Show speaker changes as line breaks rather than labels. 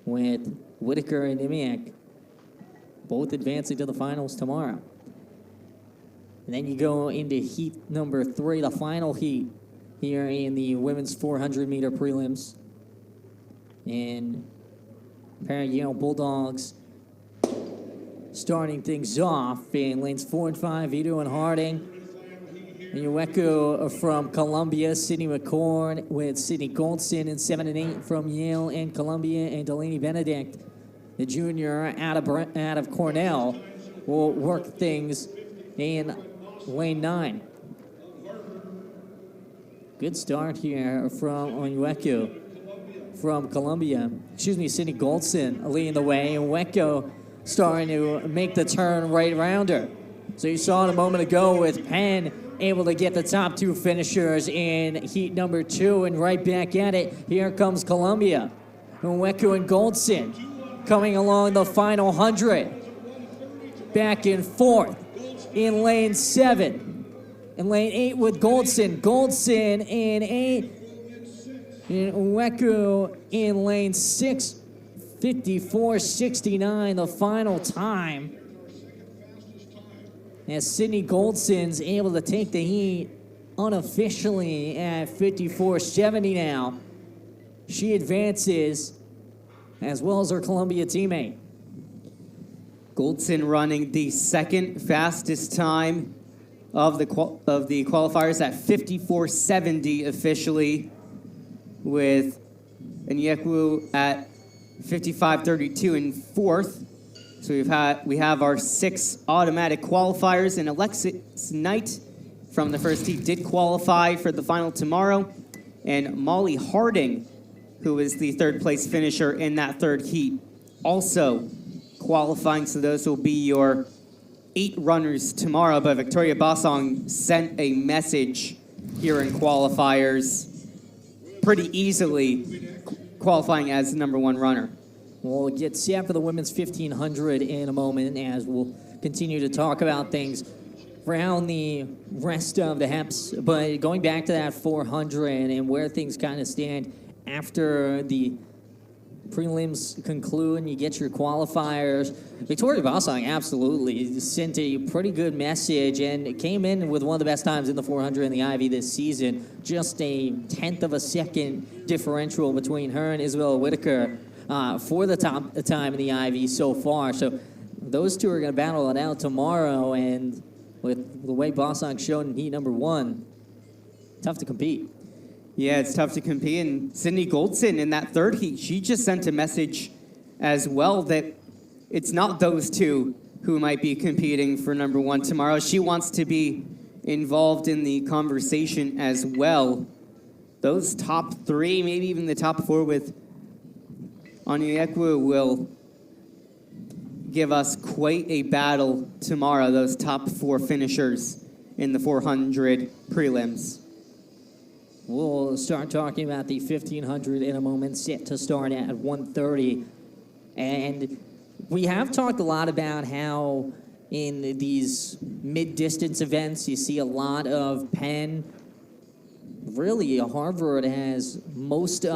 with Whitaker and Imiak both advancing to the finals tomorrow. And then you go into heat number 3, the final heat here in the women's 400-meter prelims. And pair of Yale Bulldogs starting things off in lanes 4 and 5, Vitu and Harding. Onyeukwu from Columbia, Sydney McCord with Sydney Goldson in 7 and 8 from Yale and Columbia, and Delaney Benedict, the junior out of Cornell, will work things in lane 9. Good start here from Onyeukwu from Columbia. Sydney Goldson leading the way, and Onyeukwu starting to make the turn right around her. So you saw it a moment ago with Penn able to get the top 2 finishers in heat number 2, and right back at it, here comes Columbia. Onyeukwu and Goldson coming along the final 100. Back in 4th in lane 7. In lane 8 with Goldson. Goldson in 8. And Onyeukwu in lane 6. 54.69 the final time. As Sydney Goldson's able to take the heat unofficially at 54.70 now. She advances, as well as her Columbia teammate.
Goldson running the second fastest time of the qualifiers at 54.70 officially, with Onyeukwu at 55.32 in 4th. So we have our 6 automatic qualifiers, and Alexis Knight from the first heat did qualify for the final tomorrow, and Molly Harding, who is the 3rd place finisher in that 3rd heat, also qualifying. So those will be your 8 runners tomorrow. But Victoria Bossong sent a message here in qualifiers pretty easily, qualifying as the number 1 runner.
We'll get set for the women's 1500 in a moment, as we'll continue to talk about things around the rest of the HEPs. But going back to that 400 and where things kind of stand after the prelims conclude and you get your qualifiers, Victoria Bossong absolutely sent a pretty good message and came in with one of the best times in the 400 in the Ivy this season. Just a 1/10 of a second differential between her and Isabella Whitaker for the top time in the Ivy so far. So those two are going to battle it out tomorrow, and with the way Bossong showed in heat number 1, tough to compete.
Yeah, it's tough to compete. And Sydney Goldson in that 3rd heat, she just sent a message as well that it's not those two who might be competing for number 1 tomorrow. She wants to be involved in the conversation as well. Those top 3, maybe even the top 4 with Onyeukwu will give us quite a battle tomorrow, those top 4 finishers in the 400 prelims.
We'll start talking about the 1500 in a moment, set to start at 1:30. And we have talked a lot about how in these mid-distance events, you see a lot of Penn. Really, Harvard has most of